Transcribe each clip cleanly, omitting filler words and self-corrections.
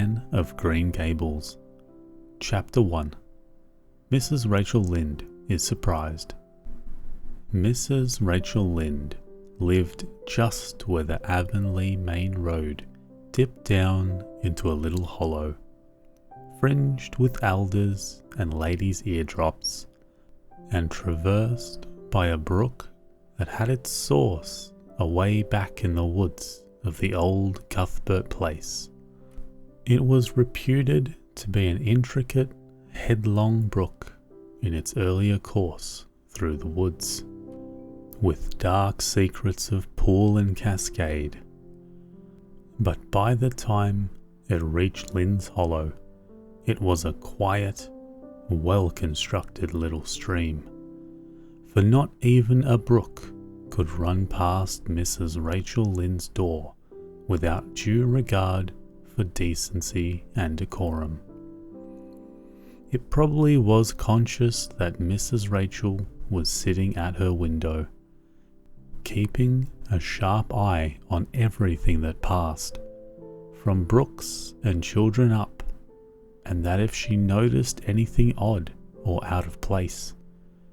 Anne of Green Gables. Chapter 1. Mrs. Rachel Lynde is surprised. Mrs. Rachel Lynde lived just where the Avonlea main road dipped down into a little hollow, fringed with alders and ladies' eardrops, and traversed by a brook that had its source away back in the woods of the old Cuthbert place. It was reputed to be an intricate, headlong brook in its earlier course through the woods, with dark secrets of pool and cascade. But by the time it reached Lynde's Hollow, it was a quiet, well-constructed little stream, for not even a brook could run past Mrs. Rachel Lynde's door without due regard for decency and decorum. It probably was conscious that Mrs. Rachel was sitting at her window, keeping a sharp eye on everything that passed, from brooks and children up, and that if she noticed anything odd or out of place,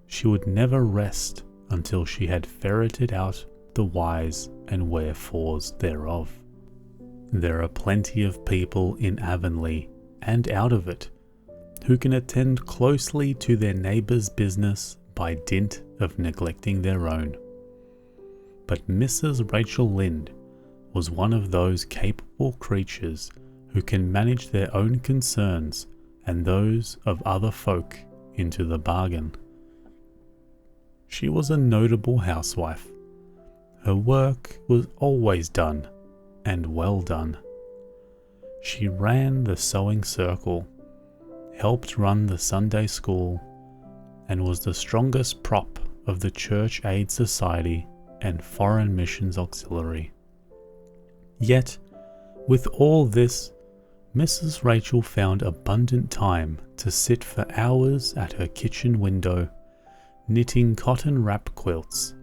she would never rest until she had ferreted out the whys and wherefores thereof. There are plenty of people in Avonlea and out of it who can attend closely to their neighbour's business by dint of neglecting their own. But Mrs. Rachel Lynde was one of those capable creatures who can manage their own concerns and those of other folk into the bargain. She was a notable housewife. Her work was always done, and well done. She ran the sewing circle, helped run the Sunday school, and was the strongest prop of the Church Aid Society and Foreign Missions Auxiliary. Yet, with all this, Mrs. Rachel found abundant time to sit for hours at her kitchen window, knitting cotton wrap quilts.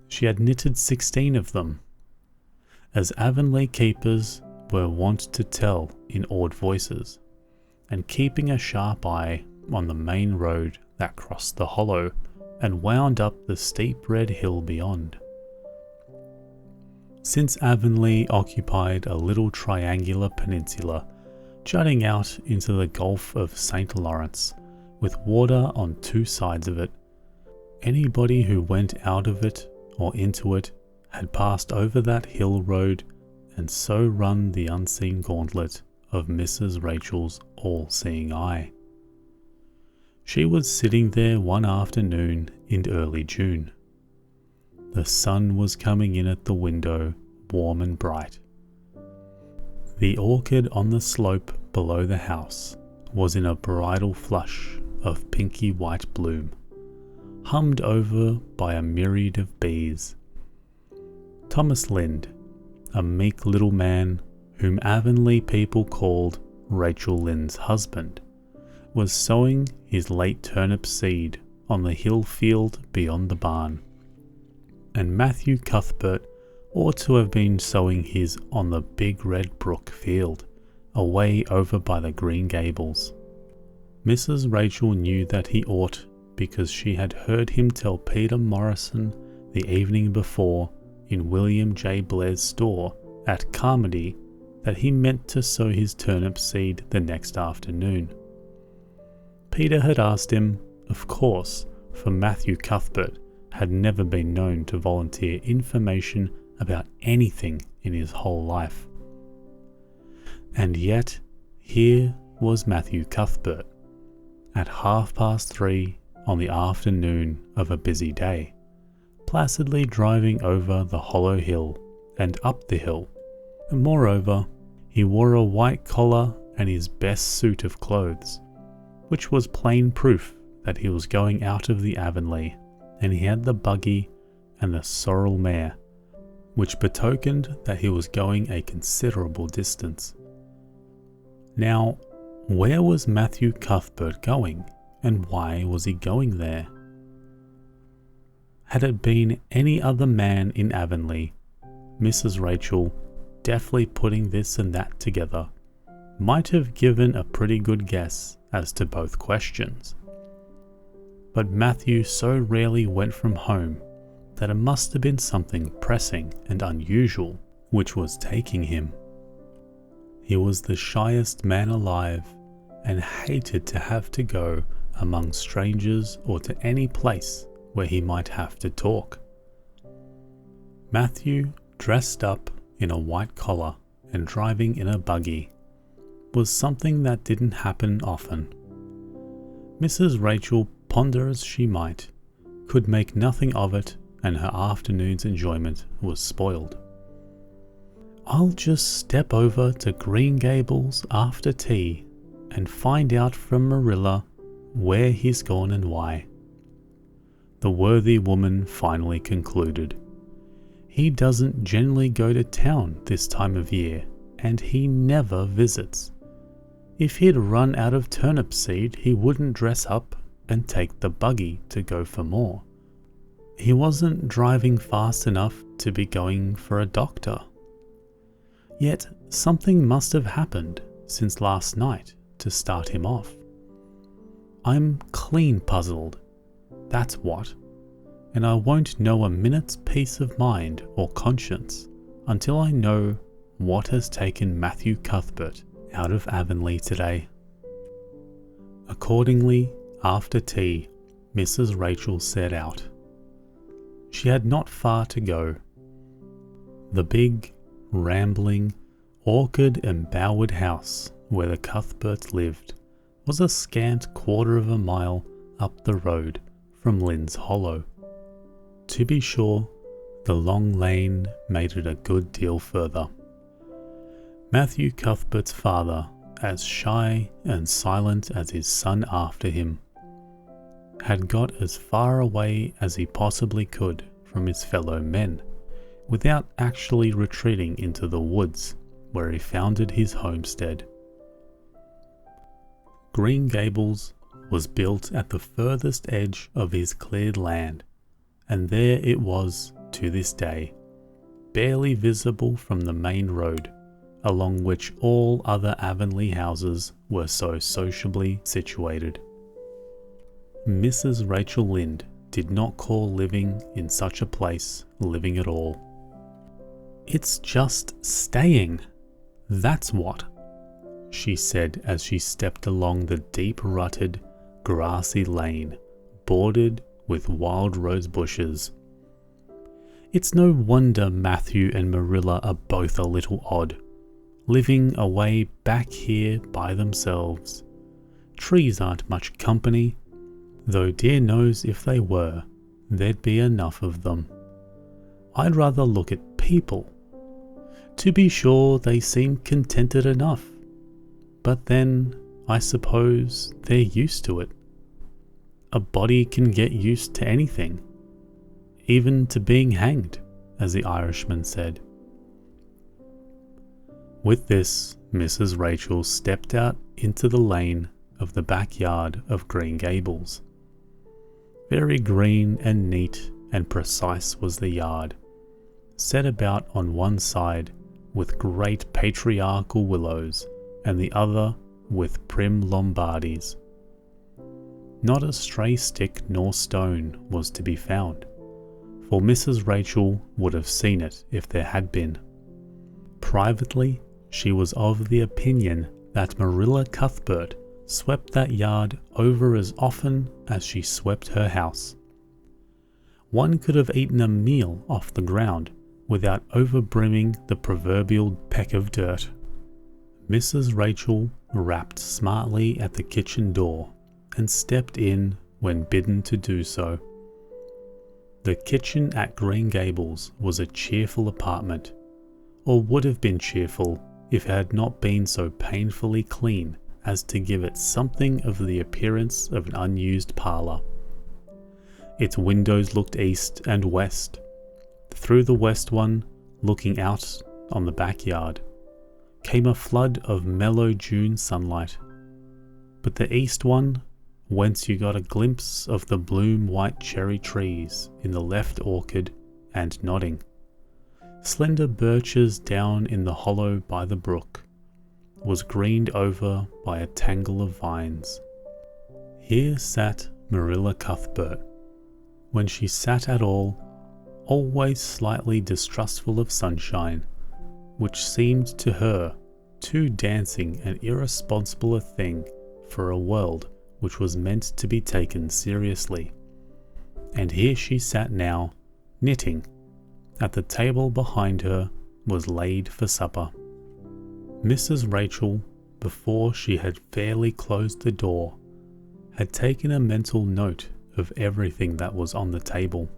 She had knitted 16 of them, as Avonlea keepers were wont to tell in awed voices, and keeping a sharp eye on the main road that crossed the hollow and wound up the steep red hill beyond. Since Avonlea occupied a little triangular peninsula jutting out into the Gulf of St. Lawrence, with water on two sides of it, anybody who went out of it or into it had passed over that hill road and so run the unseen gauntlet of Mrs. Rachel's all-seeing eye. She was sitting there one afternoon in early June. The sun was coming in at the window, warm and bright. The orchid on the slope below the house was in a bridal flush of pinky white bloom, hummed over by a myriad of bees. Thomas Lynde, a meek little man whom Avonlea people called Rachel Lynde's husband, was sowing his late turnip seed on the hill field beyond the barn, and Matthew Cuthbert ought to have been sowing his on the big red brook field, away over by the Green Gables. Mrs. Rachel knew that he ought because she had heard him tell Peter Morrison the evening before in William J. Blair's store at Carmody that he meant to sow his turnip seed the next afternoon. Peter had asked him, of course, for Matthew Cuthbert had never been known to volunteer information about anything in his whole life. And yet, here was Matthew Cuthbert, at 3:30 on the afternoon of a busy day, placidly driving over the hollow hill and up the hill. And moreover, he wore a white collar and his best suit of clothes, which was plain proof that he was going out of the Avonlea, and he had the buggy and the sorrel mare, which betokened that he was going a considerable distance. Now, where was Matthew Cuthbert going, and why was he going there? Had it been any other man in Avonlea, Mrs. Rachel, deftly putting this and that together, might have given a pretty good guess as to both questions. But Matthew so rarely went from home that it must have been something pressing and unusual which was taking him. He was the shyest man alive and hated to have to go among strangers or to any place where he might have to talk. Matthew, dressed up in a white collar and driving in a buggy, was something that didn't happen often. Mrs. Rachel, ponder as she might, could make nothing of it, and her afternoon's enjoyment was spoiled. "I'll just step over to Green Gables after tea and find out from Marilla where he's gone and why," the worthy woman finally concluded. "He doesn't generally go to town this time of year, and he never visits. If he'd run out of turnip seed, he wouldn't dress up and take the buggy to go for more. He wasn't driving fast enough to be going for a doctor. Yet something must have happened since last night to start him off. I'm clean puzzled, that's what, and I won't know a minute's peace of mind or conscience until I know what has taken Matthew Cuthbert out of Avonlea today." Accordingly, after tea, Mrs. Rachel set out. She had not far to go. The big, rambling, orchard-embowered house where the Cuthberts lived was a scant quarter of a mile up the road from Lynn's Hollow. To be sure, the long lane made it a good deal further. Matthew Cuthbert's father, as shy and silent as his son after him, had got as far away as he possibly could from his fellow men, without actually retreating into the woods where he founded his homestead. Green Gables was built at the furthest edge of his cleared land, and there it was to this day, barely visible from the main road, along which all other Avonlea houses were so sociably situated. Mrs. Rachel Lynde did not call living in such a place living at all. "It's just staying, that's what," she said as she stepped along the deep-rutted, grassy lane bordered with wild rose bushes. "It's no wonder Matthew and Marilla are both a little odd, living away back here by themselves. Trees aren't much company, though dear knows if they were, there'd be enough of them. I'd rather look at people. To be sure, they seem contented enough, but then I suppose they're used to it. A body can get used to anything, even to being hanged, as the Irishman said." With this, Mrs. Rachel stepped out into the lane of the backyard of Green Gables. Very green and neat and precise was the yard, set about on one side with great patriarchal willows and the other with prim Lombardies. Not a stray stick nor stone was to be found, for Mrs. Rachel would have seen it if there had been. Privately, she was of the opinion that Marilla Cuthbert swept that yard over as often as she swept her house. One could have eaten a meal off the ground without overbrimming the proverbial peck of dirt. Mrs. Rachel rapped smartly at the kitchen door and stepped in when bidden to do so. The kitchen at Green Gables was a cheerful apartment, or would have been cheerful if it had not been so painfully clean as to give it something of the appearance of an unused parlour. Its windows looked east and west. Through the west one, looking out on the backyard, came a flood of mellow June sunlight, but the east one, whence you got a glimpse of the bloom-white cherry trees in the left orchard and nodding, slender birches down in the hollow by the brook, was greened over by a tangle of vines. Here sat Marilla Cuthbert, when she sat at all, always slightly distrustful of sunshine, which seemed to her too dancing and irresponsible a thing for a world which was meant to be taken seriously. And here she sat now, knitting. At the table behind her was laid for supper. Mrs. Rachel, before she had fairly closed the door, had taken a mental note of everything that was on the table.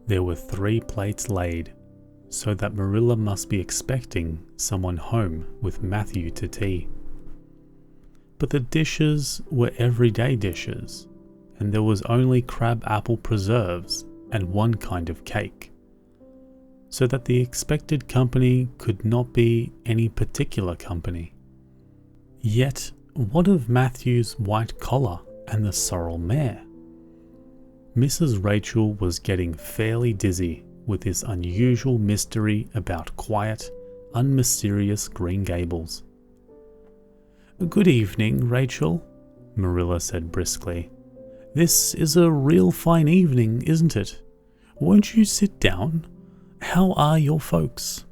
There were 3 plates laid, so that Marilla must be expecting someone home with Matthew to tea. But the dishes were everyday dishes, and there was only crab apple preserves and one kind of cake, so that the expected company could not be any particular company. Yet, what of Matthew's white collar and the sorrel mare? Mrs. Rachel was getting fairly dizzy with this unusual mystery about quiet, unmysterious Green Gables. "Good evening, Rachel," Marilla said briskly. "This is a real fine evening, isn't it? Won't you sit down? How are your folks?"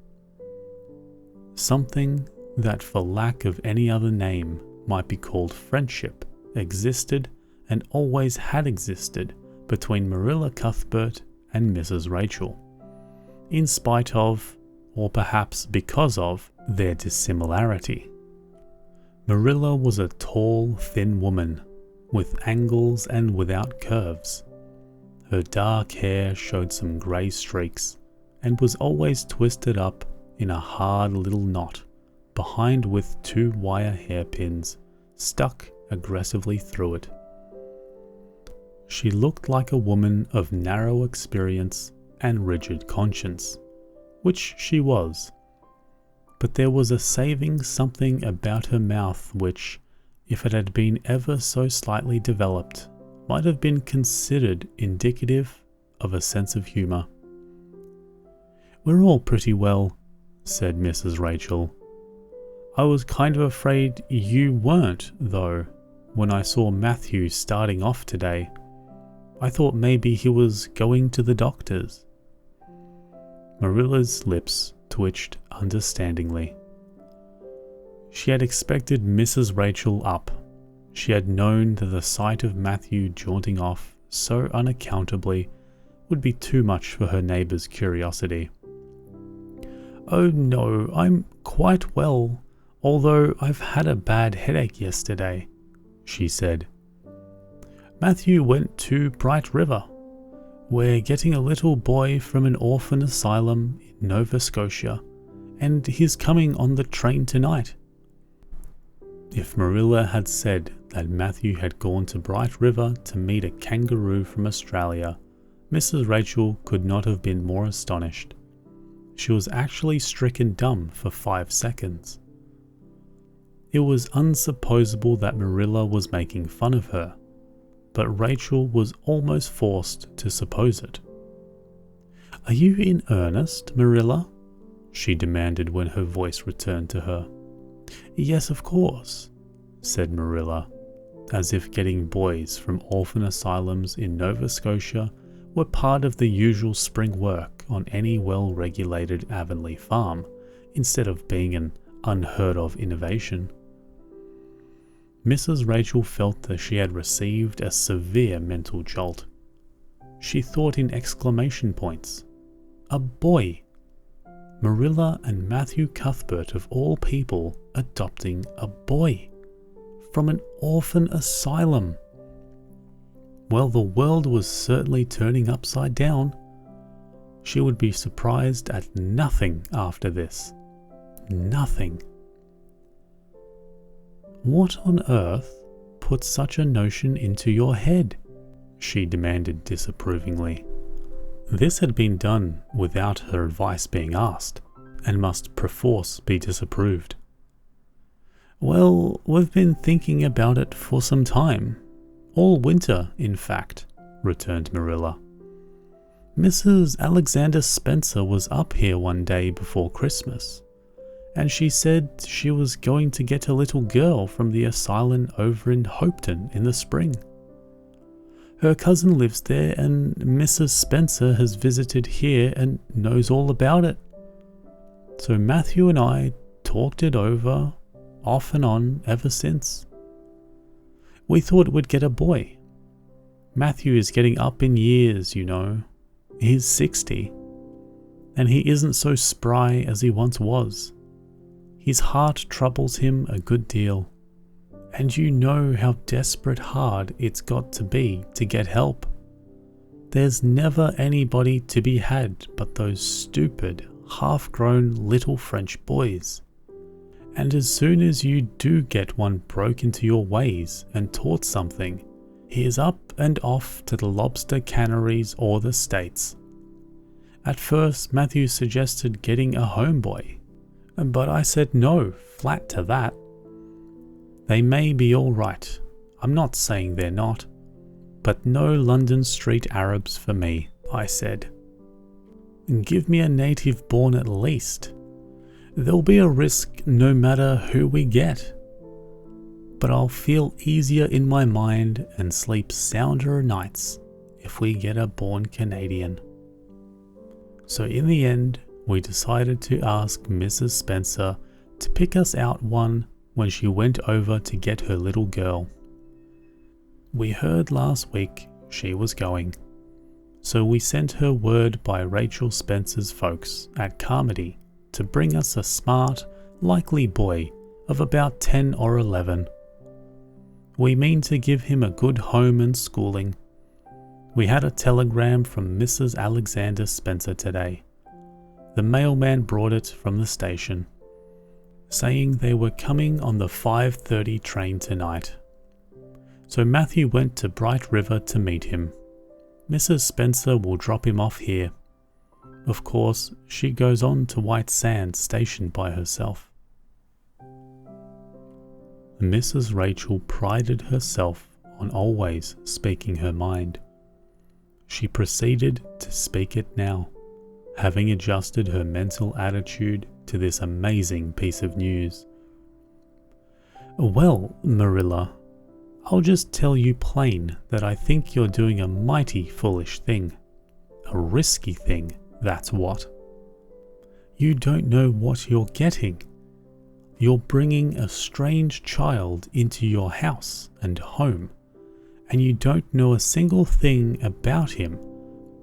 Something that, for lack of any other name, might be called friendship existed and always had existed between Marilla Cuthbert and Mrs. Rachel, in spite of, or perhaps because of, their dissimilarity. Marilla was a tall, thin woman, with angles and without curves. Her dark hair showed some grey streaks, and was always twisted up in a hard little knot, behind with 2 wire hairpins stuck aggressively through it. She looked like a woman of narrow experience and rigid conscience, which she was. But there was a saving something about her mouth which, if it had been ever so slightly developed, might have been considered indicative of a sense of humour. "We're all pretty well," said Mrs. Rachel. "I was kind of afraid you weren't, though, when I saw Matthew starting off today. I thought maybe he was going to the doctor's." Marilla's lips twitched understandingly. She had expected Mrs. Rachel up. She had known that the sight of Matthew jaunting off so unaccountably would be too much for her neighbour's curiosity. "Oh no, I'm quite well, although I've had a bad headache yesterday," she said. "Matthew went to Bright River. We're getting a little boy from an orphan asylum in Nova Scotia, and he's coming on the train tonight." If Marilla had said that Matthew had gone to Bright River to meet a kangaroo from Australia, Mrs. Rachel could not have been more astonished. She was actually stricken dumb for 5 seconds. It was unsupposable that Marilla was making fun of her, but Rachel was almost forced to suppose it. "Are you in earnest, Marilla?" she demanded when her voice returned to her. "Yes, of course," said Marilla, as if getting boys from orphan asylums in Nova Scotia were part of the usual spring work on any well-regulated Avonlea farm, instead of being an unheard-of innovation. Mrs. Rachel felt that she had received a severe mental jolt. She thought in exclamation points. A boy! Marilla and Matthew Cuthbert of all people adopting a boy from an orphan asylum. Well, the world was certainly turning upside down. She would be surprised at nothing after this. Nothing. "What on earth put such a notion into your head?" she demanded disapprovingly. This had been done without her advice being asked, and must perforce be disapproved. "Well, we've been thinking about it for some time. All winter, in fact," returned Marilla. "Mrs. Alexander Spencer was up here one day before Christmas, and she said she was going to get a little girl from the asylum over in Hopeton in the spring. Her cousin lives there, and Mrs. Spencer has visited here and knows all about it. So Matthew and I talked it over, off and on, ever since. We thought we'd get a boy. Matthew is getting up in years, you know. He's 60, and he isn't so spry as he once was. His heart troubles him a good deal, and you know how desperate hard it's got to be to get help. There's never anybody to be had but those stupid, half-grown little French boys. And as soon as you do get one broke into your ways and taught something, he is up and off to the lobster canneries or the States. At first, Matthew suggested getting a homeboy, but I said no, flat to that. They may be all right, I'm not saying they're not, but no London street Arabs for me, I said. Give me a native born at least. There'll be a risk no matter who we get, but I'll feel easier in my mind and sleep sounder nights if we get a born Canadian. So in the end, we decided to ask Mrs. Spencer to pick us out one when she went over to get her little girl. We heard last week she was going, so we sent her word by Rachel Spencer's folks at Carmody to bring us a smart, likely boy of about 10 or 11. We mean to give him a good home and schooling. We had a telegram from Mrs. Alexander Spencer today. The mailman brought it from the station, saying they were coming on the 5:30 train tonight. So Matthew went to Bright River to meet him. Mrs. Spencer will drop him off here. Of course, she goes on to White Sands Station by herself. Mrs. Rachel prided herself on always speaking her mind. She proceeded to speak it now, having adjusted her mental attitude to this amazing piece of news. Well, Marilla, I'll just tell you plain that I think you're doing a mighty foolish thing. A risky thing, that's what. You don't know what you're getting. You're bringing a strange child into your house and home, and you don't know a single thing about him,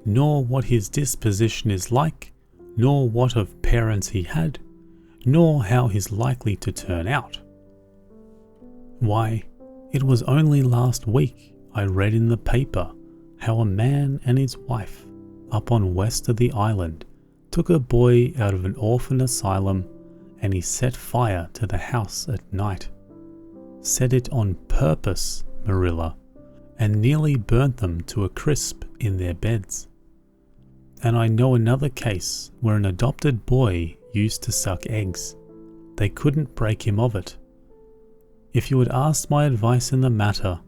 nor what his disposition is like, nor what of parents he had, nor how he's likely to turn out. Why, it was only last week I read in the paper how a man and his wife up on west of the island took a boy out of an orphan asylum, and he set fire to the house at night. Set it on purpose, Marilla, and nearly burnt them to a crisp in their beds. And I know another case where an adopted boy used to suck eggs. They couldn't break him of it. If you had asked my advice in the matter,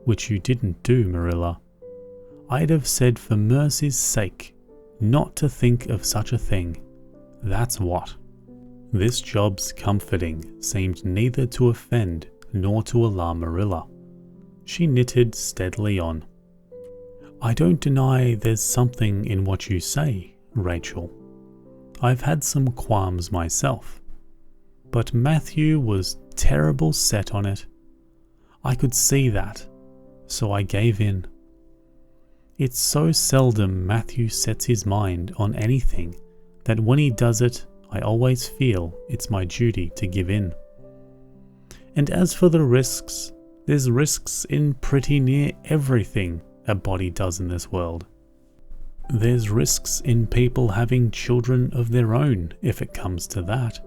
which you didn't do, Marilla, I'd have said for mercy's sake not to think of such a thing. That's what. This job's comforting seemed neither to offend nor to alarm Marilla. She knitted steadily on. I don't deny there's something in what you say, Rachel. I've had some qualms myself, but Matthew was terrible set on it. I could see that, so I gave in. It's so seldom Matthew sets his mind on anything that when he does it, I always feel it's my duty to give in. And as for the risks, there's risks in pretty near everything a body does in this world. There's risks in people having children of their own, if it comes to that.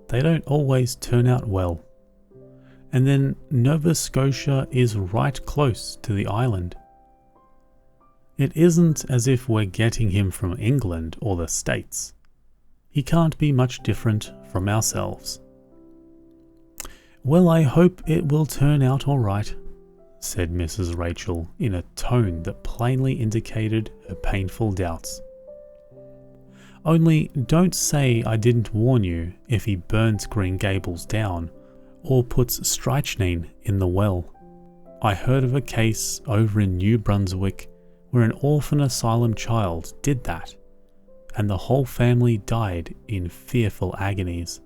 They don't always turn out well. And then Nova Scotia is right close to the island. It isn't as if we're getting him from England or the States. He can't be much different from ourselves. Well, I hope it will turn out all right, said Mrs. Rachel in a tone that plainly indicated her painful doubts. Only don't say I didn't warn you if he burns Green Gables down or puts strychnine in the well. I heard of a case over in New Brunswick where an orphan asylum child did that, and the whole family died in fearful agonies.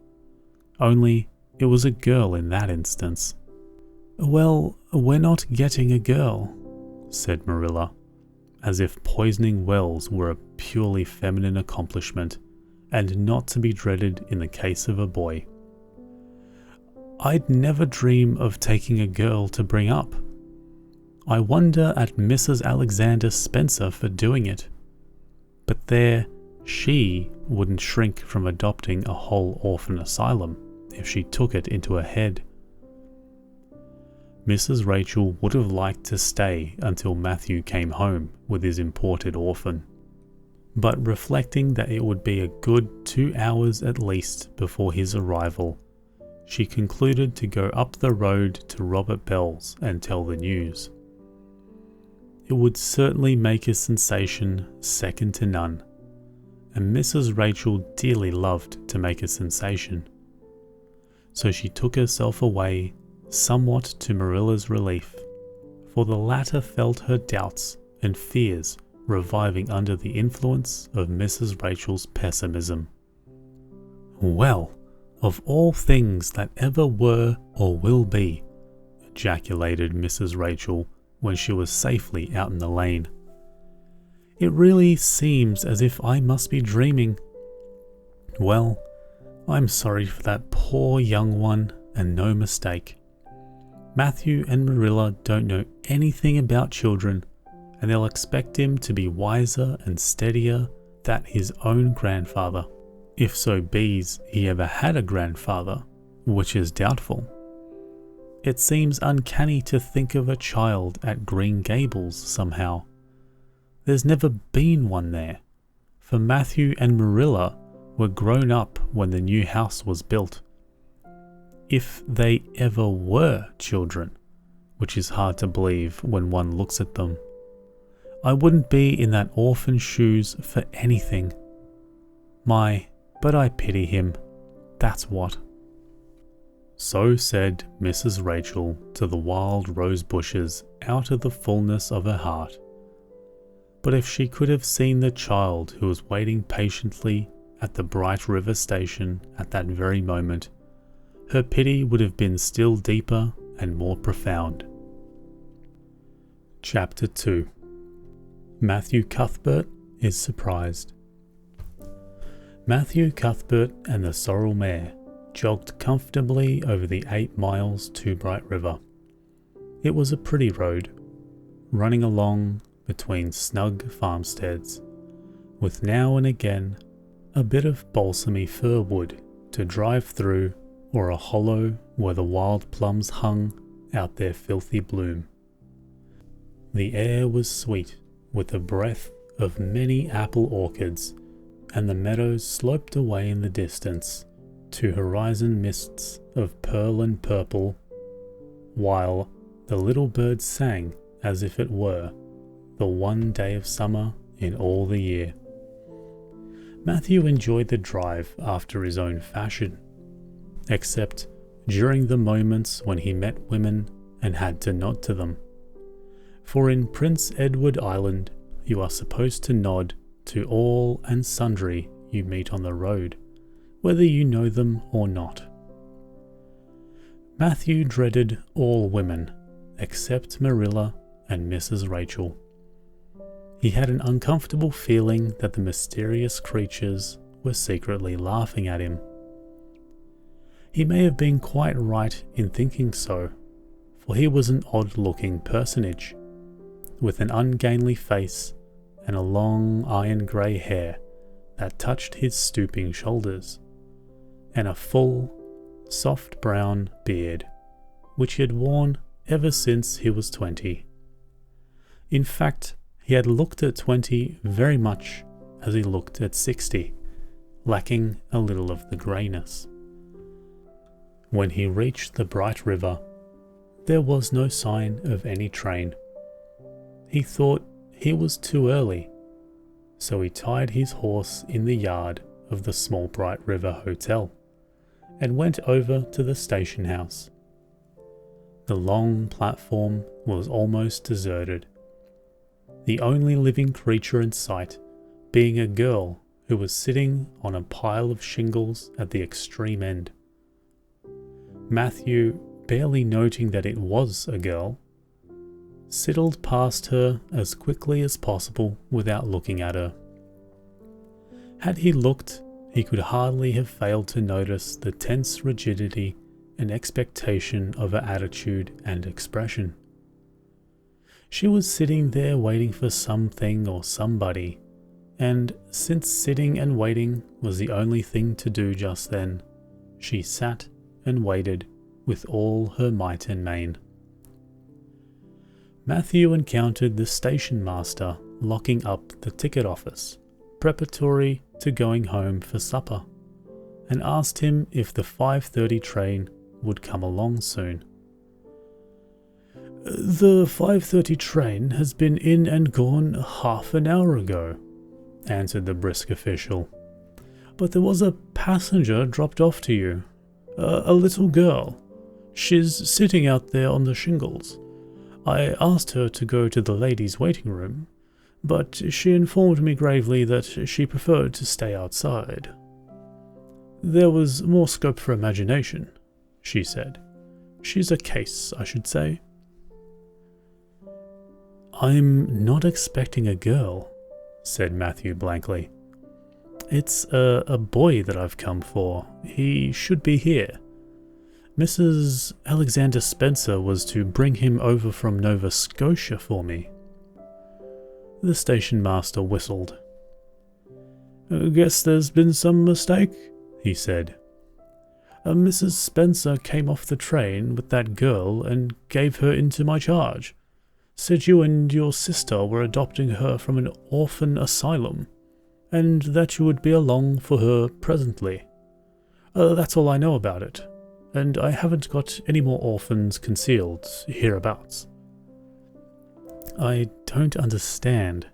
Only it was a girl in that instance." "Well, we're not getting a girl," said Marilla, as if poisoning wells were a purely feminine accomplishment and not to be dreaded in the case of a boy. "I'd never dream of taking a girl to bring up. I wonder at Mrs. Alexander Spencer for doing it. But there, she wouldn't shrink from adopting a whole orphan asylum if she took it into her head." Mrs. Rachel would have liked to stay until Matthew came home with his imported orphan, but reflecting that it would be a good 2 hours at least before his arrival, she concluded to go up the road to Robert Bell's and tell the news. It would certainly make a sensation second to none, and Mrs. Rachel dearly loved to make a sensation. So she took herself away, somewhat to Marilla's relief, for the latter felt her doubts and fears reviving under the influence of Mrs. Rachel's pessimism. "Well, of all things that ever were or will be," ejaculated Mrs. Rachel when she was safely out in the lane. "It really seems as if I must be dreaming. Well, I'm sorry for that poor young one, and no mistake. Matthew and Marilla don't know anything about children, and they'll expect him to be wiser and steadier than his own grandfather, if so be's he ever had a grandfather, which is doubtful. It seems uncanny to think of a child at Green Gables somehow. There's never been one there, for Matthew and Marilla were grown up when the new house was built. If they ever were children, which is hard to believe when one looks at them. I wouldn't be in that orphan's shoes for anything. But I pity him, that's what." So said Mrs. Rachel to the wild rose bushes out of the fullness of her heart. But if she could have seen the child who was waiting patiently at the Bright River station at that very moment, her pity would have been still deeper and more profound. Chapter 2. Matthew Cuthbert is surprised. Matthew Cuthbert and the sorrel mare jogged comfortably over the 8 miles to Bright River. It was a pretty road, running along between snug farmsteads, with now and again a bit of balsamy fir wood to drive through, or a hollow where the wild plums hung out their filthy bloom. The air was sweet with the breath of many apple orchards, and the meadows sloped away in the distance to horizon mists of pearl and purple, while the little birds sang as if it were the one day of summer in all the year. Matthew enjoyed the drive after his own fashion, except during the moments when he met women and had to nod to them. For in Prince Edward Island you are supposed to nod to all and sundry you meet on the road, whether you know them or not. Matthew dreaded all women except Marilla and Mrs. Rachel. He had an uncomfortable feeling that the mysterious creatures were secretly laughing at him. He may have been quite right in thinking so, for he was an odd-looking personage, with an ungainly face and a long iron-grey hair that touched his stooping shoulders, and a full, soft brown beard, which he had worn ever since he was 20. In fact, he had looked at 20 very much as he looked at 60, lacking a little of the greyness. When he reached the Bright River, there was no sign of any train. He thought he was too early, so he tied his horse in the yard of the Small Bright River Hotel and went over to the station house. The long platform was almost deserted, the only living creature in sight being a girl who was sitting on a pile of shingles at the extreme end. Matthew, barely noting that it was a girl, sidled past her as quickly as possible without looking at her. Had he looked, he could hardly have failed to notice the tense rigidity and expectation of her attitude and expression. She was sitting there waiting for something or somebody, and since sitting and waiting was the only thing to do just then, she sat and waited with all her might and main. Matthew encountered the station master locking up the ticket office, preparatory to going home for supper, and asked him if the 5:30 train would come along soon. "The 5:30 train has been in and gone half an hour ago," answered the brisk official. "But there was a passenger dropped off to you, a little girl. She's sitting out there on the shingles. I asked her to go to the ladies' waiting room, but she informed me gravely that she preferred to stay outside. There was more scope for imagination, she said. She's a case, I should say." "I'm not expecting a girl," said Matthew blankly. "It's a boy that I've come for. He should be here. Mrs. Alexander Spencer was to bring him over from Nova Scotia for me." The station master whistled. "Guess there's been some mistake," he said. "Mrs. Spencer came off the train with that girl and gave her into my charge. Said you and your sister were adopting her from an orphan asylum, and that you would be along for her presently. That's all I know about it, and I haven't got any more orphans concealed hereabouts." "I don't understand,"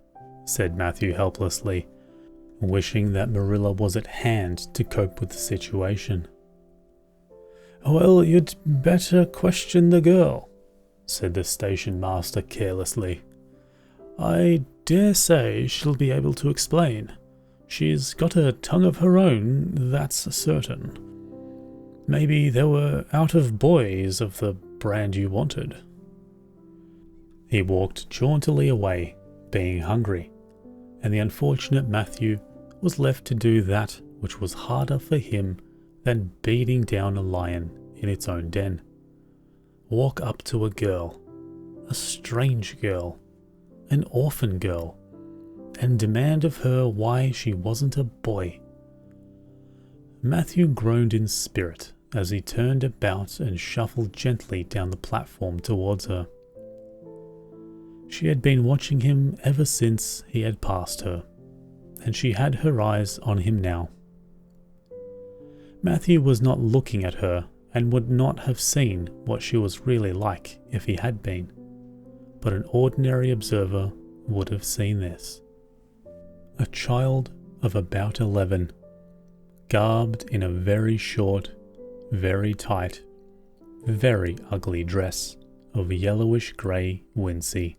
said Matthew helplessly, wishing that Marilla was at hand to cope with the situation. "Well, you'd better question the girl," said the station master carelessly. "I dare say she'll be able to explain. She's got a tongue of her own, that's certain. Maybe there were out of boys of the brand you wanted." He walked jauntily away, being hungry, and the unfortunate Matthew was left to do that which was harder for him than beating down a lion in its own den. Walk up to a girl, a strange girl, an orphan girl, and demand of her why she wasn't a boy. Matthew groaned in spirit as he turned about and shuffled gently down the platform towards her. She had been watching him ever since he had passed her, and she had her eyes on him now. Matthew was not looking at her and would not have seen what she was really like if he had been, but an ordinary observer would have seen this. A child of about 11, garbed in a very short, very tight, very ugly dress of yellowish grey wincey.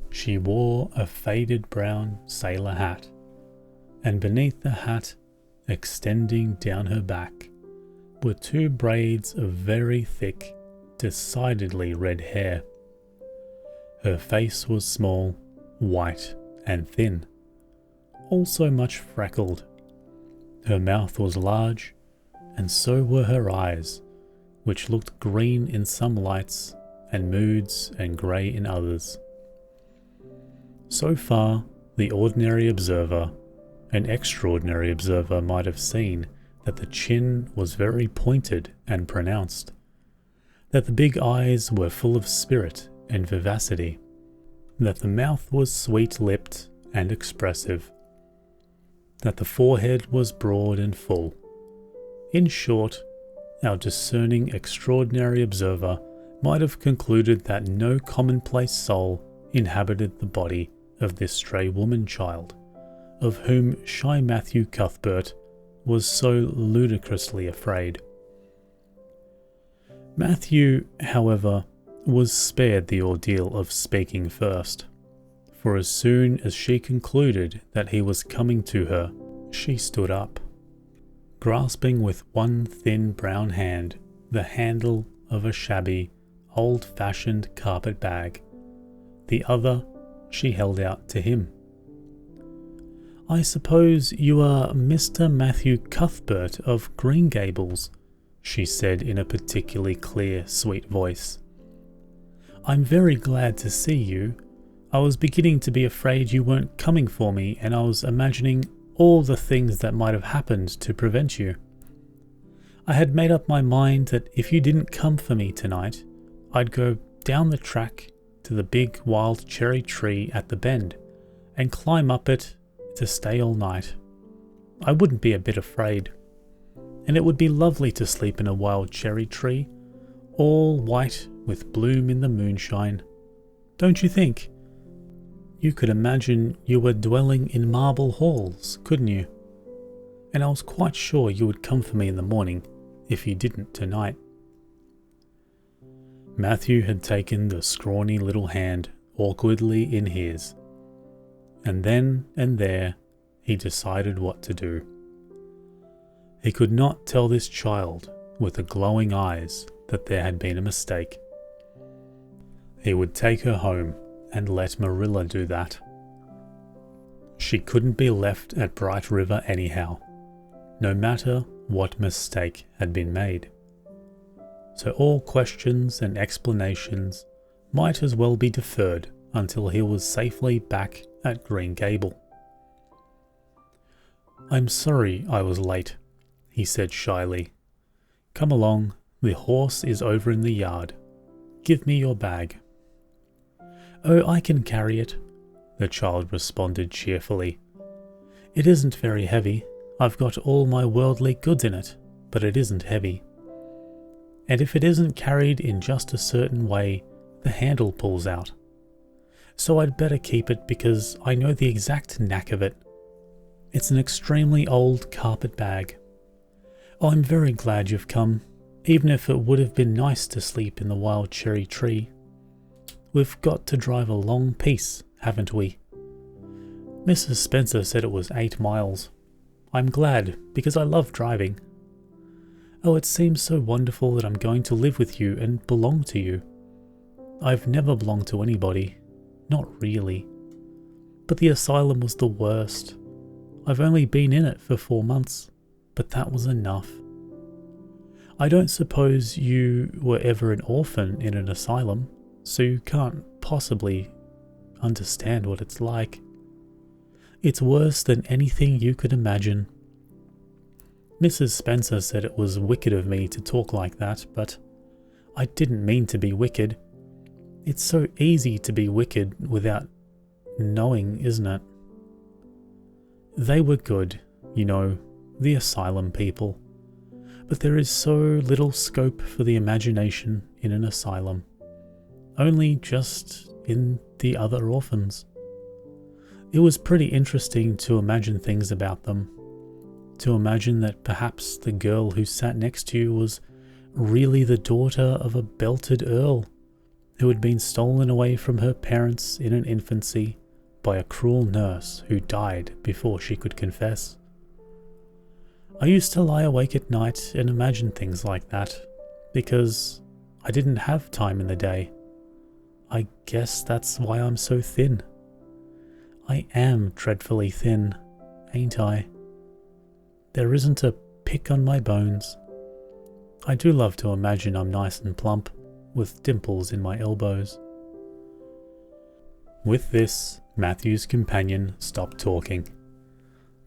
She wore a faded brown sailor hat, and beneath the hat, extending down her back, were 2 braids of very thick, decidedly red hair. Her face was small, white, and thin, also much freckled. Her mouth was large, and so were her eyes, which looked green in some lights and moods and grey in others. So far, the ordinary observer, an extraordinary observer might have seen that the chin was very pointed and pronounced, that the big eyes were full of spirit and vivacity, that the mouth was sweet-lipped and expressive, that the forehead was broad and full. In short, our discerning extraordinary observer might have concluded that no commonplace soul inhabited the body of this stray woman child, of whom shy Matthew Cuthbert was so ludicrously afraid. Matthew, however, was spared the ordeal of speaking first, for as soon as she concluded that he was coming to her, she stood up, grasping with one thin brown hand the handle of a shabby, old-fashioned carpet bag. The other she held out to him. "I suppose you are Mr. Matthew Cuthbert of Green Gables," she said in a particularly clear, sweet voice. "I'm very glad to see you. I was beginning to be afraid you weren't coming for me, and I was imagining all the things that might have happened to prevent you. I had made up my mind that if you didn't come for me tonight, I'd go down the track to the big wild cherry tree at the bend and climb up it to stay all night. I wouldn't be a bit afraid. And it would be lovely to sleep in a wild cherry tree, all white with bloom in the moonshine. Don't you think? You could imagine you were dwelling in marble halls, couldn't you? And I was quite sure you would come for me in the morning, if you didn't tonight." Matthew had taken the scrawny little hand awkwardly in his, and then and there he decided what to do. He could not tell this child with the glowing eyes that there had been a mistake. He would take her home and let Marilla do that. She couldn't be left at Bright River anyhow, no matter what mistake had been made. So all questions and explanations might as well be deferred until he was safely back at Green Gable. "I'm sorry I was late," he said shyly. "Come along, the horse is over in the yard. Give me your bag." "Oh, I can carry it," the child responded cheerfully. "It isn't very heavy. I've got all my worldly goods in it, but it isn't heavy. And if it isn't carried in just a certain way, the handle pulls out. So I'd better keep it because I know the exact knack of it. It's an extremely old carpet bag. Oh, I'm very glad you've come, even if it would have been nice to sleep in the wild cherry tree. We've got to drive a long piece, haven't we? Mrs. Spencer said it was 8 miles. I'm glad, because I love driving. Oh, it seems so wonderful that I'm going to live with you and belong to you. I've never belonged to anybody. Not really. But the asylum was the worst. I've only been in it for 4 months, but that was enough. I don't suppose you were ever an orphan in an asylum, so you can't possibly understand what it's like. It's worse than anything you could imagine. Mrs. Spencer said it was wicked of me to talk like that, but I didn't mean to be wicked. It's so easy to be wicked without knowing, isn't it? They were good, you know, the asylum people. But there is so little scope for the imagination in an asylum. Only just in the other orphans. It was pretty interesting to imagine things about them. To imagine that perhaps the girl who sat next to you was really the daughter of a belted earl who had been stolen away from her parents in an infancy by a cruel nurse who died before she could confess. I used to lie awake at night and imagine things like that, because I didn't have time in the day. I guess that's why I'm so thin. I am dreadfully thin, ain't I? There isn't a pick on my bones. I do love to imagine I'm nice and plump, with dimples in my elbows. With this, Matthew's companion stopped talking,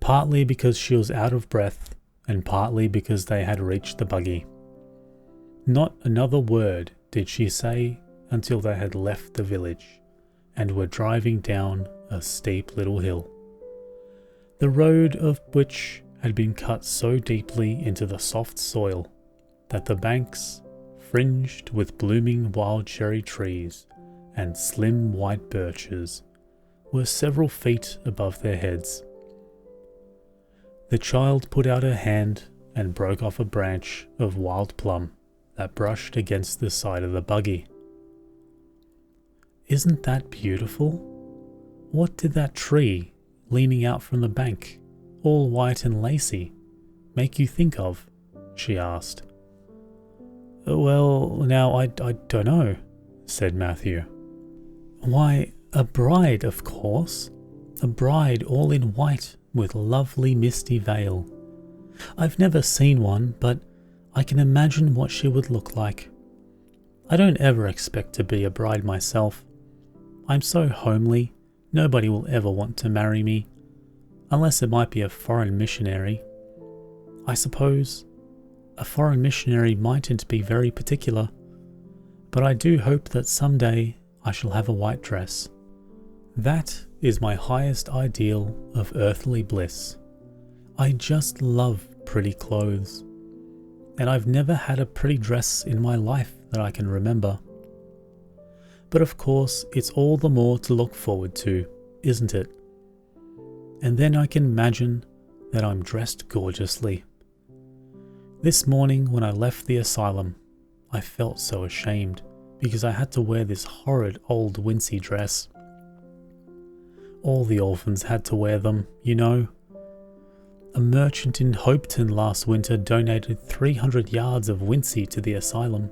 partly because she was out of breath, and partly because they had reached the buggy. Not another word did she say until they had left the village, and were driving down a steep little hill, the road of which had been cut so deeply into the soft soil that the banks, fringed with blooming wild cherry trees and slim white birches, were several feet above their heads. The child put out her hand and broke off a branch of wild plum that brushed against the side of the buggy. "Isn't that beautiful? What did that tree, leaning out from the bank, all white and lacy, make you think of?" she asked. "Well, now I don't know," said Matthew. "Why, a bride, of course. A bride all in white with lovely misty veil. I've never seen one, but I can imagine what she would look like. I don't ever expect to be a bride myself. I'm so homely, nobody will ever want to marry me, unless it might be a foreign missionary. I suppose a foreign missionary mightn't be very particular, but I do hope that someday I shall have a white dress. That is my highest ideal of earthly bliss. I just love pretty clothes, and I've never had a pretty dress in my life that I can remember. But of course, it's all the more to look forward to, isn't it? And then I can imagine that I'm dressed gorgeously. This morning when I left the asylum, I felt so ashamed because I had to wear this horrid old wincey dress. All the orphans had to wear them, you know. A merchant in Hopeton last winter donated 300 yards of wincey to the asylum.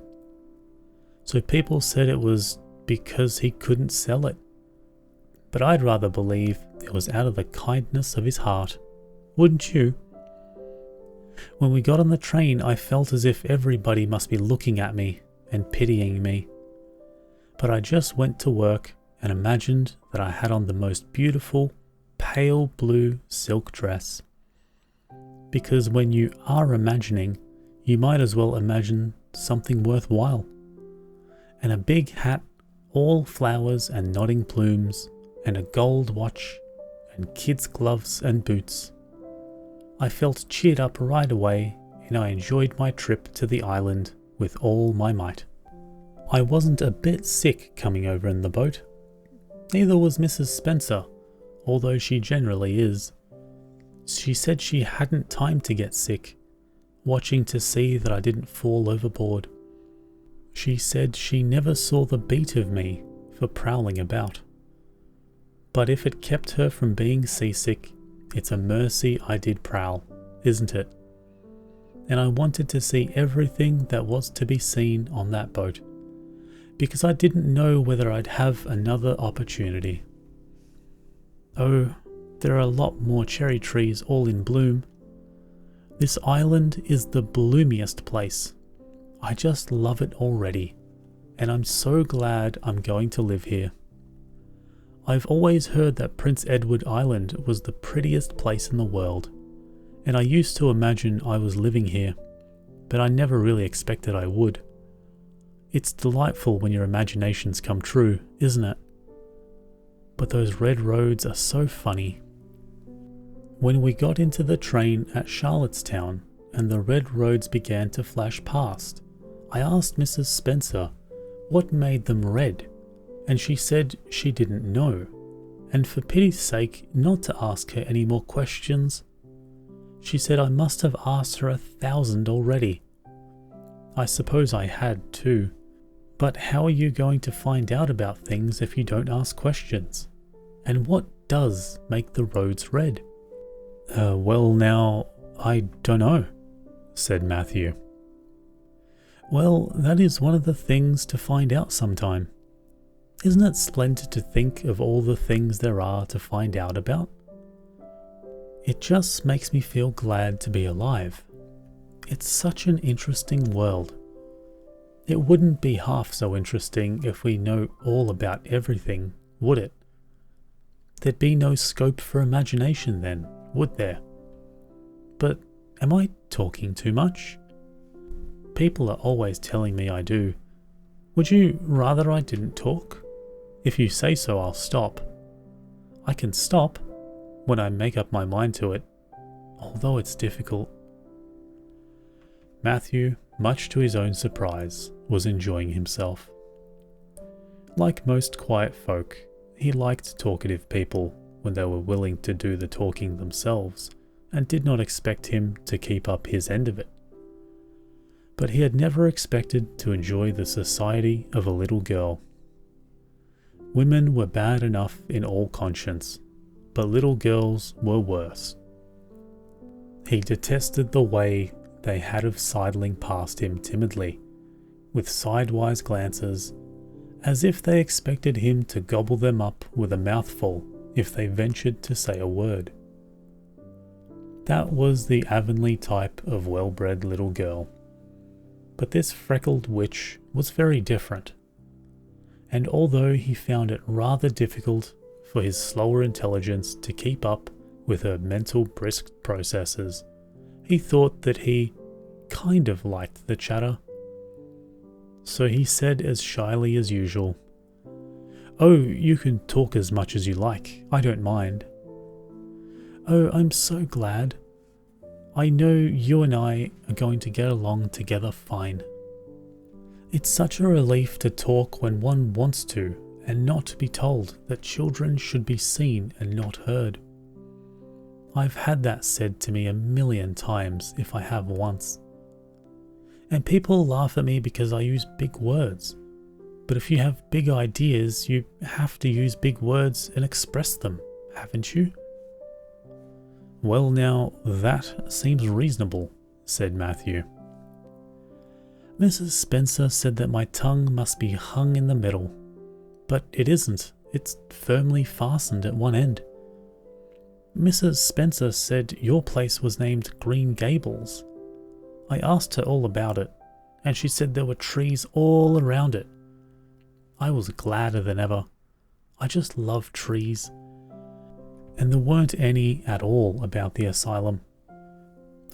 So people said it was because he couldn't sell it. But I'd rather believe it was out of the kindness of his heart. Wouldn't you? When we got on the train, I felt as if everybody must be looking at me and pitying me. But I just went to work and imagined that I had on the most beautiful, pale blue silk dress. Because when you are imagining, you might as well imagine something worthwhile. And a big hat, all flowers and nodding plumes, and a gold watch, and kids' gloves and boots. I felt cheered up right away, and I enjoyed my trip to the island with all my might. I wasn't a bit sick coming over in the boat. Neither was Mrs. Spencer, although she generally is. She said she hadn't time to get sick, watching to see that I didn't fall overboard. She said she never saw the beat of me for prowling about. But if it kept her from being seasick, it's a mercy I did prowl, isn't it? And I wanted to see everything that was to be seen on that boat, because I didn't know whether I'd have another opportunity. Oh, there are a lot more cherry trees all in bloom. This island is the bloomiest place. I just love it already, and I'm so glad I'm going to live here. I've always heard that Prince Edward Island was the prettiest place in the world, and I used to imagine I was living here, but I never really expected I would. It's delightful when your imaginations come true, isn't it? But those red roads are so funny. When we got into the train at Charlottetown and the red roads began to flash past, I asked Mrs. Spencer what made them red, and she said she didn't know, and for pity's sake not to ask her any more questions. She said I must have asked her 1,000 already. I suppose I had too, but how are you going to find out about things if you don't ask questions? And what does make the roads red? Well now, I don't know, said Matthew. Well, that is one of the things to find out sometime. Isn't it splendid to think of all the things there are to find out about? It just makes me feel glad to be alive. It's such an interesting world. It wouldn't be half so interesting if we know all about everything, would it? There'd be no scope for imagination then, would there? But am I talking too much? People are always telling me I do. Would you rather I didn't talk? If you say so, I'll stop. I can stop when I make up my mind to it, although it's difficult. Matthew, much to his own surprise, was enjoying himself. Like most quiet folk, he liked talkative people when they were willing to do the talking themselves, and did not expect him to keep up his end of it. But he had never expected to enjoy the society of a little girl. Women were bad enough in all conscience, but little girls were worse. He detested the way they had of sidling past him timidly, with sidewise glances, as if they expected him to gobble them up with a mouthful if they ventured to say a word. That was the Avonlea type of well-bred little girl. But this freckled witch was very different, and although he found it rather difficult for his slower intelligence to keep up with her mental brisk processes, he thought that he kind of liked the chatter. So he said as shyly as usual, "Oh, you can talk as much as you like, I don't mind." "Oh, I'm so glad. I know you and I are going to get along together fine. It's such a relief to talk when one wants to, and not to be told that children should be seen and not heard. I've had that said to me 1,000,000 times if I have once. And people laugh at me because I use big words. But if you have big ideas, you have to use big words and express them, haven't you?" "Well now, that seems reasonable," said Matthew. "Mrs. Spencer said that my tongue must be hung in the middle, but it isn't. It's firmly fastened at one end. Mrs. Spencer said your place was named Green Gables. I asked her all about it, and she said there were trees all around it. I was gladder than ever. I just love trees. And there weren't any at all about the asylum.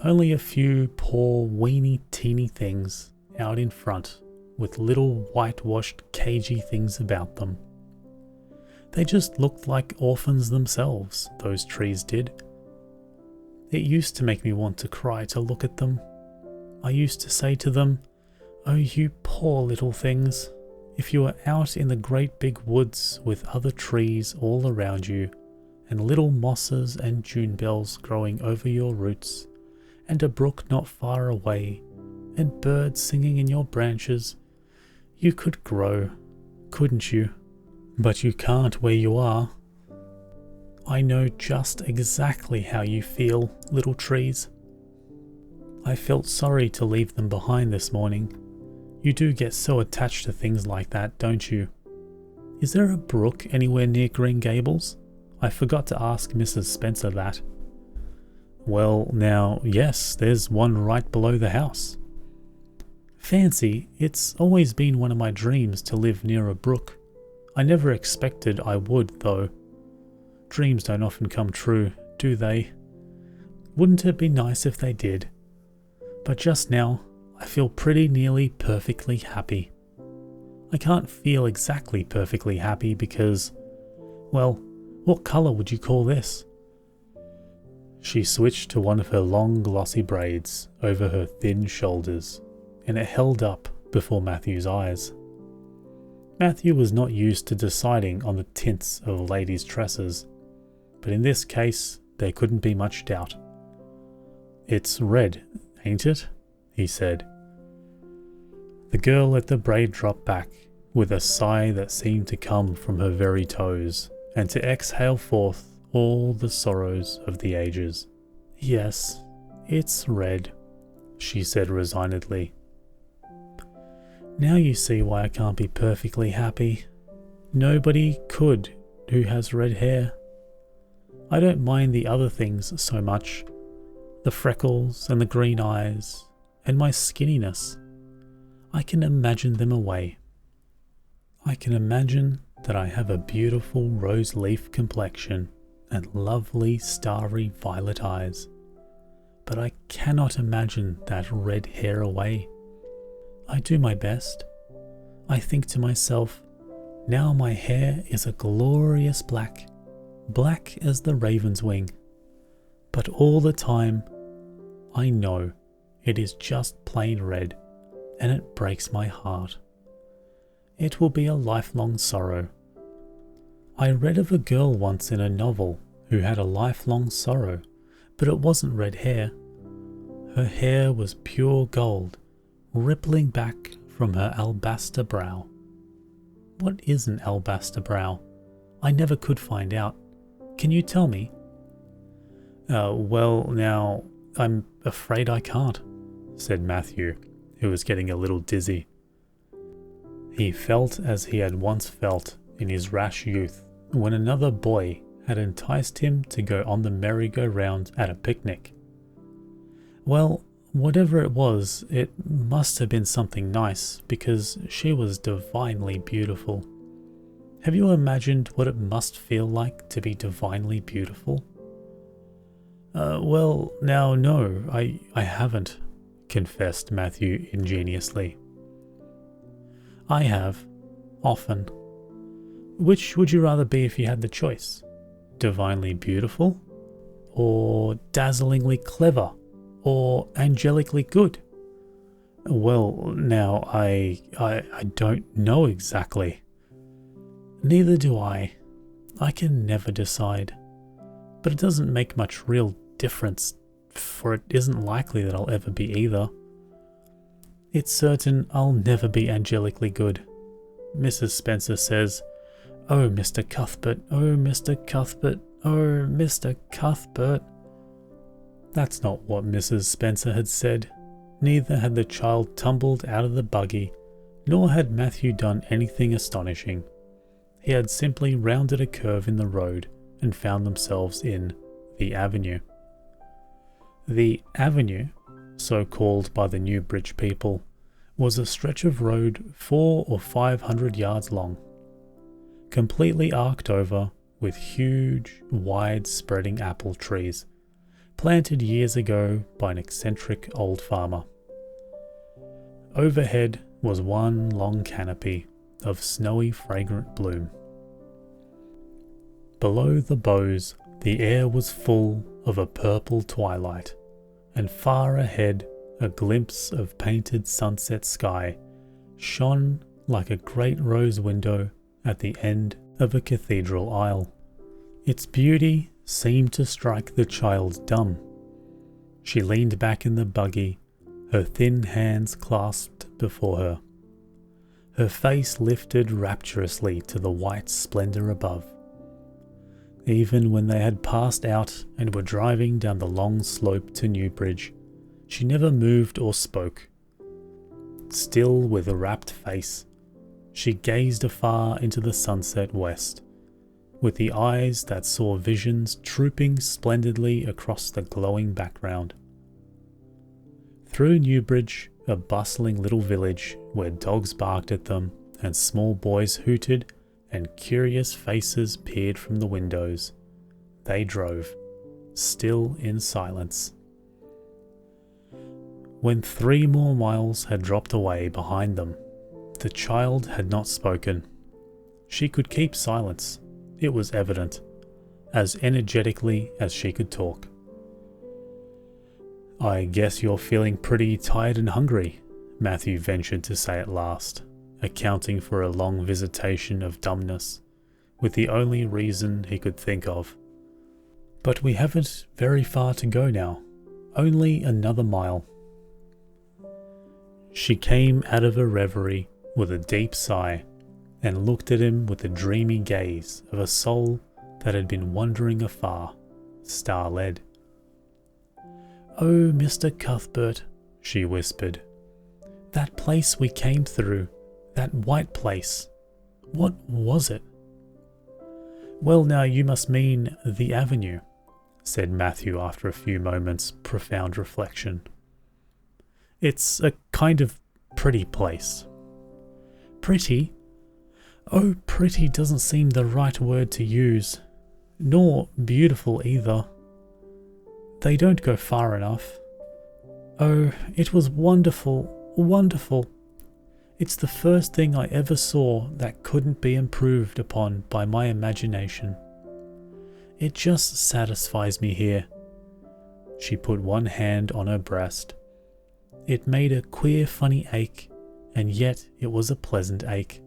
Only a few poor weeny teeny things out in front with little whitewashed cagey things about them. They just looked like orphans themselves, those trees did. It used to make me want to cry to look at them. I used to say to them, 'Oh, you poor little things, if you were out in the great big woods with other trees all around you, and little mosses and June bells growing over your roots, and a brook not far away, and birds singing in your branches, you could grow, couldn't you? But you can't where you are. I know just exactly how you feel, little trees. I felt sorry to leave them behind this morning. You do get so attached to things like that, don't you? Is there a brook anywhere near Green Gables? I forgot to ask Mrs. Spencer that." "Well, now, yes, there's one right below the house." "Fancy, it's always been one of my dreams to live near a brook. I never expected I would, though. Dreams don't often come true, do they? Wouldn't it be nice if they did? But just now, I feel pretty nearly perfectly happy. I can't feel exactly perfectly happy because, well, what colour would you call this?" She switched to one of her long glossy braids over her thin shoulders, and it held up before Matthew's eyes. Matthew was not used to deciding on the tints of ladies' tresses, but in this case there couldn't be much doubt. "It's red, ain't it?" he said. The girl let the braid drop back with a sigh that seemed to come from her very toes, and to exhale forth all the sorrows of the ages. "Yes, it's red," she said resignedly. "Now you see why I can't be perfectly happy. Nobody could who has red hair. I don't mind the other things so much, the freckles and the green eyes and my skinniness. I can imagine them away. I can imagine that I have a beautiful rose leaf complexion and lovely starry violet eyes, but I cannot imagine that red hair away. I do my best. I think to myself, now my hair is a glorious black, black as the raven's wing. But all the time, I know it is just plain red, and it breaks my heart. It will be a lifelong sorrow. I read of a girl once in a novel who had a lifelong sorrow, but it wasn't red hair. Her hair was pure gold, rippling back from her alabaster brow. What is an alabaster brow? I never could find out. Can you tell me? Well, now, I'm afraid I can't, said Matthew, who was getting a little dizzy. He felt as he had once felt in his rash youth when another boy had enticed him to go on the merry-go-round at a picnic. Well, whatever it was, it must have been something nice because she was divinely beautiful. Have you imagined what it must feel like to be divinely beautiful? Well, now, no, I haven't, confessed Matthew ingenuously. I have, often. Which would you rather be if you had the choice? Divinely beautiful? Or dazzlingly clever? Or angelically good? Well, now, I don't know exactly. Neither do I. I can never decide. But it doesn't make much real difference, for it isn't likely that I'll ever be either. It's certain I'll never be angelically good. Mrs. Spencer says, "Oh, Mr. Cuthbert, oh, Mr. Cuthbert, oh, Mr. Cuthbert." That's not what Mrs. Spencer had said. Neither had the child tumbled out of the buggy, nor had Matthew done anything astonishing. He had simply rounded a curve in the road and found themselves in the Avenue. The Avenue, so called by the Newbridge people, was a stretch of road 400 or 500 yards long, completely arced over with huge, wide-spreading apple trees, planted years ago by an eccentric old farmer. Overhead was one long canopy of snowy fragrant bloom. Below the boughs, the air was full of a purple twilight, and far ahead a glimpse of painted sunset sky shone like a great rose window at the end of a cathedral aisle. Its beauty seemed to strike the child dumb. She leaned back in the buggy, her thin hands clasped before her, her face lifted rapturously to the white splendour above. Even when they had passed out and were driving down the long slope to Newbridge, she never moved or spoke. Still with a rapt face, she gazed afar into the sunset west, with the eyes that saw visions trooping splendidly across the glowing background. Through Newbridge, a bustling little village where dogs barked at them and small boys hooted and curious faces peered from the windows, they drove, still in silence. When 3 more miles had dropped away behind them, the child had not spoken. She could keep silence, it was evident, as energetically as she could talk. "I guess you're feeling pretty tired and hungry," Matthew ventured to say at last, accounting for a long visitation of dumbness, with the only reason he could think of. "But we haven't very far to go now, only another mile." She came out of her reverie with a deep sigh and looked at him with the dreamy gaze of a soul that had been wandering afar, star-led. "Oh, Mr. Cuthbert," she whispered, "that place we came through, that white place, what was it?" "Well, now you must mean the Avenue," said Matthew after a few moments' profound reflection. "It's a kind of pretty place." "Pretty? Oh, pretty doesn't seem the right word to use, nor beautiful either. They don't go far enough. Oh, it was wonderful, wonderful. It's the first thing I ever saw that couldn't be improved upon by my imagination. It just satisfies me here." She put one hand on her breast. It made a queer funny ache, and yet it was a pleasant ache.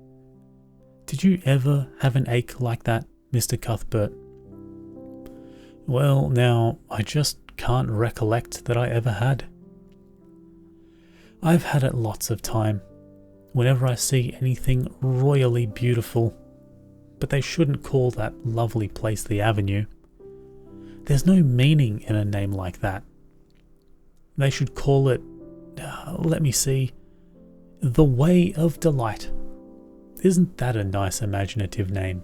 "Did you ever have an ache like that, Mr. Cuthbert. Well, now, I just can't recollect that I ever had. I've had it lots of time, whenever I see anything royally beautiful, but they shouldn't call that lovely place the Avenue. There's no meaning in a name like that. They should call it, let me see, the Way of Delight. Isn't that a nice imaginative name?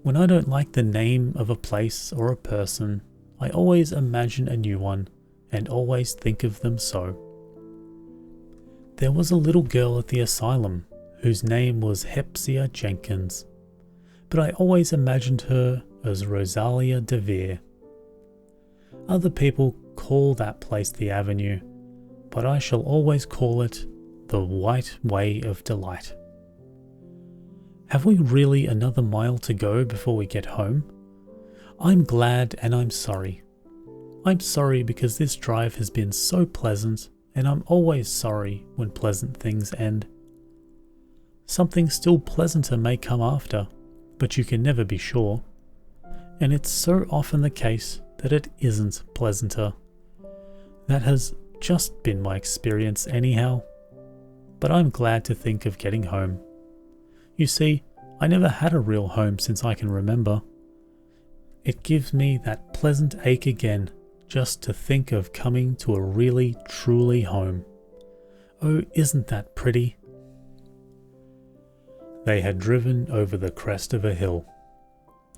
When I don't like the name of a place or a person, I always imagine a new one and always think of them so. There was a little girl at the asylum whose name was Hepzibah Jenkins, but I always imagined her as Rosalia de Vere. Other people call that place the Avenue, but I shall always call it the White Way of Delight. Have we really another mile to go before we get home? I'm glad and I'm sorry. I'm sorry because this drive has been so pleasant, and I'm always sorry when pleasant things end. Something still pleasanter may come after, but you can never be sure. And it's so often the case that it isn't pleasanter. That has just been my experience anyhow. But I'm glad to think of getting home. You see, I never had a real home since I can remember. It gives me that pleasant ache again just to think of coming to a really, truly home. Oh, isn't that pretty? They had driven over the crest of a hill.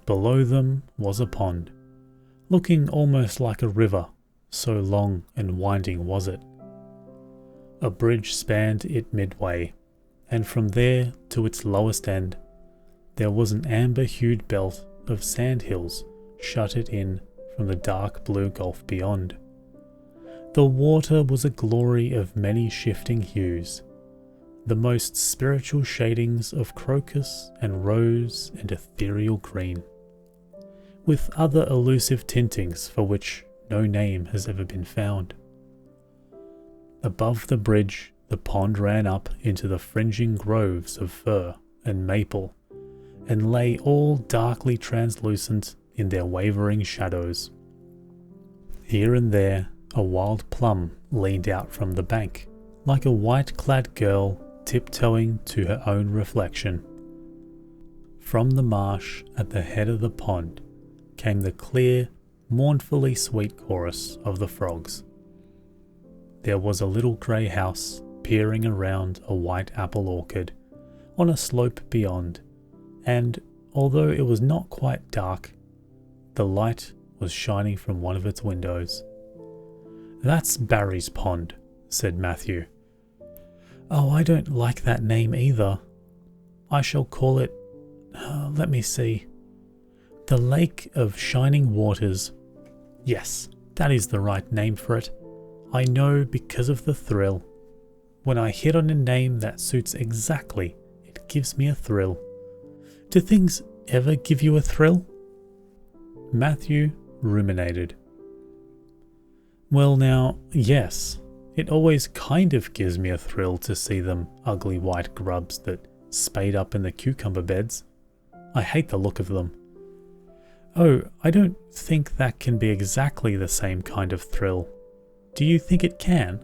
Below them was a pond, looking almost like a river, so long and winding was it. A bridge spanned it midway, and from there to its lowest end, there was an amber-hued belt of sandhills shut it in from the dark blue gulf beyond. The water was a glory of many shifting hues, the most spiritual shadings of crocus and rose and ethereal green, with other elusive tintings for which no name has ever been found. Above the bridge, the pond ran up into the fringing groves of fir and maple, and lay all darkly translucent in their wavering shadows. Here and there, a wild plum leaned out from the bank, like a white-clad girl tiptoeing to her own reflection. From the marsh at the head of the pond came the clear, mournfully sweet chorus of the frogs. There was a little grey house peering around a white apple orchard on a slope beyond, and although it was not quite dark, the light was shining from one of its windows. "That's Barry's Pond," said Matthew. "Oh, I don't like that name either. I shall call it, let me see, the Lake of Shining Waters. Yes, that is the right name for it. I know because of the thrill. When I hit on a name that suits exactly, it gives me a thrill. Do things ever give you a thrill?" Matthew ruminated. "Well now, yes. It always kind of gives me a thrill to see them ugly white grubs that spade up in the cucumber beds. I hate the look of them. Oh, I don't think that can be exactly the same kind of thrill. Do you think it can?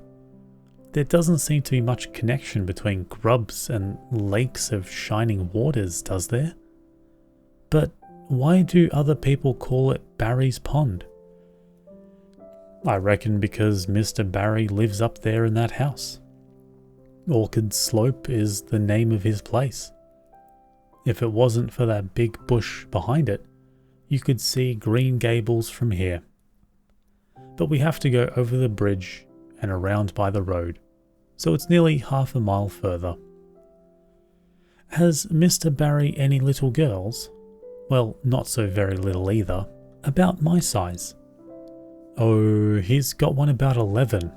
There doesn't seem to be much connection between grubs and lakes of shining waters, does there? But why do other people call it Barry's Pond?" "I reckon because Mr. Barry lives up there in that house. Orchard Slope is the name of his place. If it wasn't for that big bush behind it, you could see Green Gables from here. But we have to go over the bridge and around by the road, so it's nearly half a mile further." "Has Mr. Barry any little girls? Well, not so very little either, about my size." "Oh, he's got one about 11.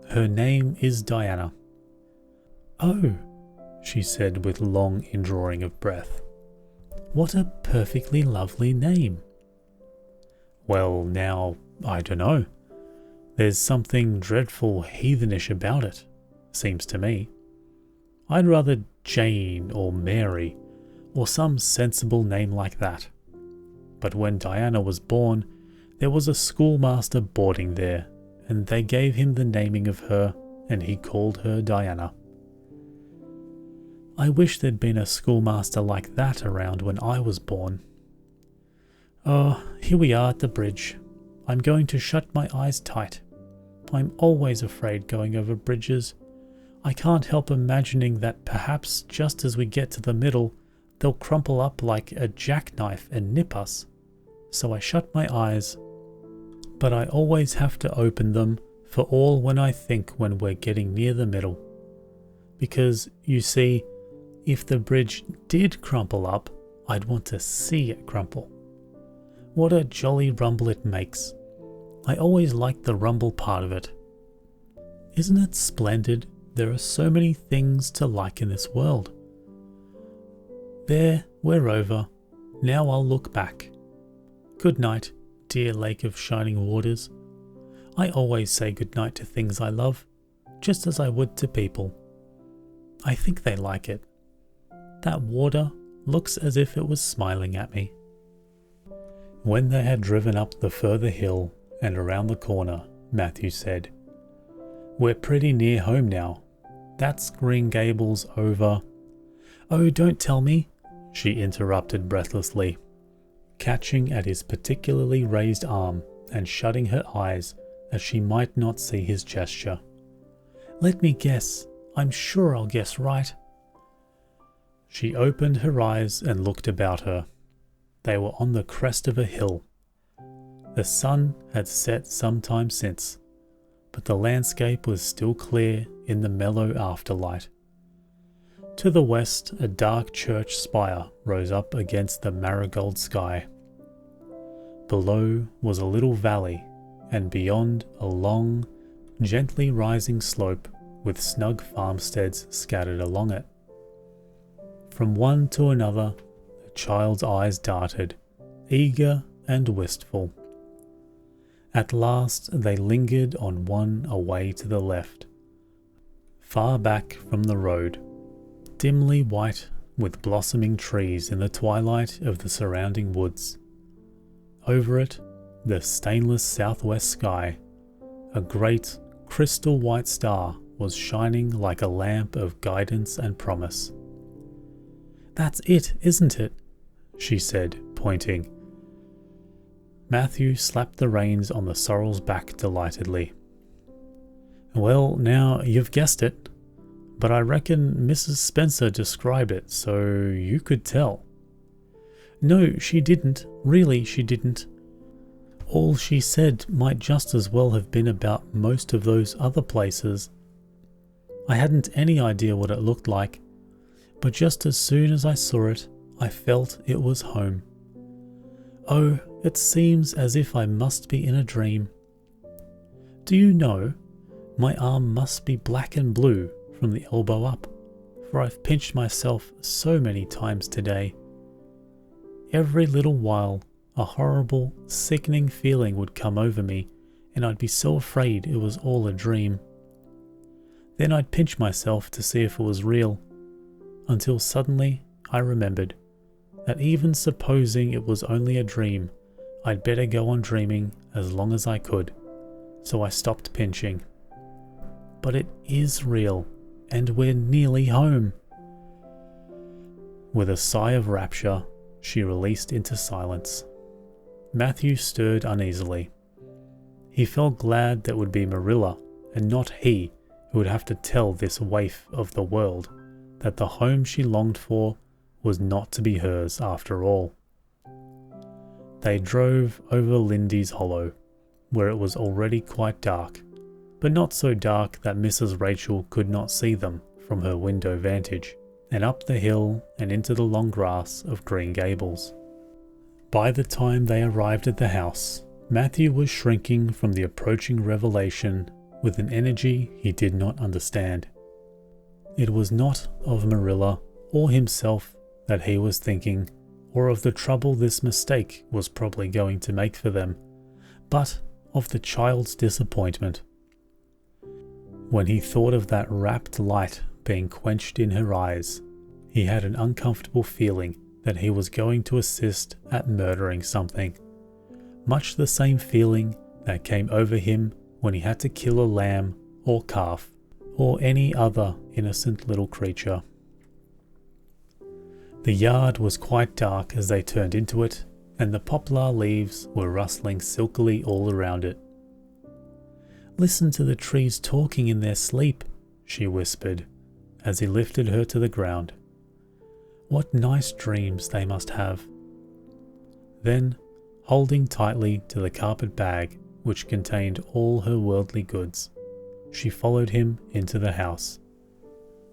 Her name is Diana." "Oh," she said with long indrawing of breath. "What a perfectly lovely name." "Well, now, I dunno. There's something dreadful heathenish about it, seems to me. I'd rather Jane or Mary or some sensible name like that. But when Diana was born, there was a schoolmaster boarding there, and they gave him the naming of her, and he called her Diana. I wish there'd been a schoolmaster like that around when I was born. Oh, here we are at the bridge. I'm going to shut my eyes tight. I'm always afraid going over bridges. I can't help imagining that perhaps just as we get to the middle, they'll crumple up like a jackknife and nip us. So I shut my eyes, but I always have to open them for all when I think when we're getting near the middle. Because, you see, if the bridge did crumple up, I'd want to see it crumple. What a jolly rumble it makes. I always like the rumble part of it. Isn't it splendid? There are so many things to like in this world. There, we're over. Now I'll look back. Good night, dear lake of shining waters. I always say good night to things I love, just as I would to people. I think they like it. That water looks as if it was smiling at me. When they had driven up the further hill and around the corner, Matthew said, "We're pretty near home now. That's Green Gables over." "Oh, don't tell me," she interrupted breathlessly, catching at his particularly raised arm and shutting her eyes as she might not see his gesture. "Let me guess. I'm sure I'll guess right." She opened her eyes and looked about her. They were on the crest of a hill. The sun had set some time since, but the landscape was still clear in the mellow afterlight. To the west, a dark church spire rose up against the marigold sky. Below was a little valley, and beyond a long, gently rising slope with snug farmsteads scattered along it. From one to another, the child's eyes darted, eager and wistful. At last they lingered on one away to the left, far back from the road, dimly white with blossoming trees in the twilight of the surrounding woods. Over it, the stainless southwest sky, a great crystal white star was shining like a lamp of guidance and promise. "That's it, isn't it?" she said, pointing. Matthew slapped the reins on the sorrel's back delightedly. "Well, now, you've guessed it, but I reckon Mrs. Spencer described it so you could tell." "No, she didn't. Really, she didn't. All she said might just as well have been about most of those other places. I hadn't any idea what it looked like, but just as soon as I saw it, I felt it was home. Oh, it seems as if I must be in a dream. Do you know, my arm must be black and blue from the elbow up, for I've pinched myself so many times today. Every little while, a horrible, sickening feeling would come over me, and I'd be so afraid it was all a dream. Then I'd pinch myself to see if it was real, until suddenly I remembered that even supposing it was only a dream, I'd better go on dreaming as long as I could, so I stopped pinching. But it is real, and we're nearly home." With a sigh of rapture, she released into silence. Matthew stirred uneasily. He felt glad that it would be Marilla, and not he, who would have to tell this waif of the world that the home she longed for was not to be hers after all. They drove over Lindy's Hollow, where it was already quite dark, but not so dark that Mrs. Rachel could not see them from her window vantage, and up the hill and into the long grass of Green Gables. By the time they arrived at the house, Matthew was shrinking from the approaching revelation with an energy he did not understand. It was not of Marilla or himself that he was thinking, or of the trouble this mistake was probably going to make for them, but of the child's disappointment. When he thought of that rapt light being quenched in her eyes, he had an uncomfortable feeling that he was going to assist at murdering something, much the same feeling that came over him when he had to kill a lamb or calf or any other innocent little creature. The yard was quite dark as they turned into it, and the poplar leaves were rustling silkily all around it. "Listen to the trees talking in their sleep," she whispered, as he lifted her to the ground. "What nice dreams they must have." Then, holding tightly to the carpet bag which contained all her worldly goods, she followed him into the house.